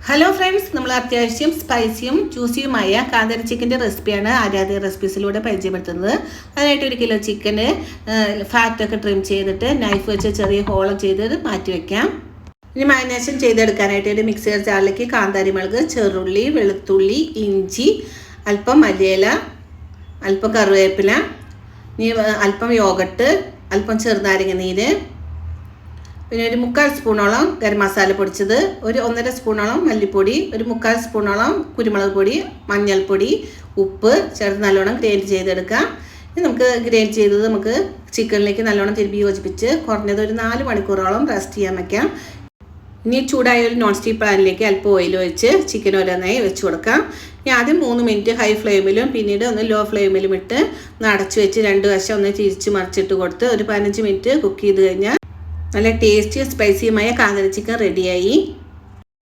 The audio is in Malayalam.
ഹലോ ഫ്രണ്ട്സ്, നമ്മൾ അത്യാവശ്യം സ്പൈസിയും ജ്യൂസിയുമായ കാന്താരി ചിക്കൻ്റെ റെസിപ്പിയാണ് ആരാധ്യ റെസിപ്പീസിലൂടെ പരിചയപ്പെടുത്തുന്നത്. അതിനായിട്ട് 1 കിലോ ചിക്കന് ഫാറ്റൊക്കെ ട്രിം ചെയ്തിട്ട് നൈഫ് വെച്ച് ചെറിയ ഹോളം ചെയ്ത് മാറ്റി വയ്ക്കാം. ഇനി മാരിനേഷൻ ചെയ്തെടുക്കാനായിട്ട് ഒരു മിക്സർ ജാറിലേക്ക് കാന്താരി മുളക്, ചെറുള്ളി, വെളുത്തുള്ളി, ഇഞ്ചി, അല്പം മല്ലിയില, അല്പം കറിവേപ്പില, ഇനി അല്പം യോഗട്ട്, അല്പം ചെറുനാരങ്ങ നീര്, പിന്നെ ഒരു 3/4 സ്പൂണോളം ഗരം മസാല പൊടിച്ചത്, ഒരു 1.5 സ്പൂണോളം മല്ലിപ്പൊടി, ഒരു 3/4 സ്പൂണോളം കുരുമുളക് പൊടി, മഞ്ഞൾപ്പൊടി, ഉപ്പ് ചേർത്ത് നല്ലോണം ഗ്രൈൻഡ് ചെയ്തെടുക്കാം. ഇനി നമുക്ക് ഗ്രൈൻഡ് ചെയ്തത് നമുക്ക് ചിക്കനിലേക്ക് നല്ലോണം തിരുമ്പി യോജിപ്പിച്ച് കുറഞ്ഞത് ഒരു 4 മണിക്കൂറോളം റെസ്റ്റ് ചെയ്യാൻ വയ്ക്കാം. ഇനി ചൂടായ ഒരു നോൺ സ്റ്റിക്ക് പാനിലേക്ക് അല്പം ഓയിൽ ഒഴിച്ച് ചിക്കൻ ഓരോന്നായി വെച്ച് കൊടുക്കാം. ഇനി ആദ്യം 3 മിനിറ്റ് ഹൈ ഫ്ലെയിമിലും പിന്നീട് ഒന്ന് ലോ ഫ്ലെയിമിലും ഇട്ട് അടച്ചു വെച്ച് 2 വശം ഒന്ന് തിരിച്ച് മറിച്ചിട്ട് കൊടുത്ത് ഒരു 15 മിനിറ്റ് കുക്ക് ചെയ്ത് കഴിഞ്ഞാൽ നല്ല ടേസ്റ്റി സ്പൈസിയുമായ കാന്താരി ചിക്കൻ റെഡിയായി.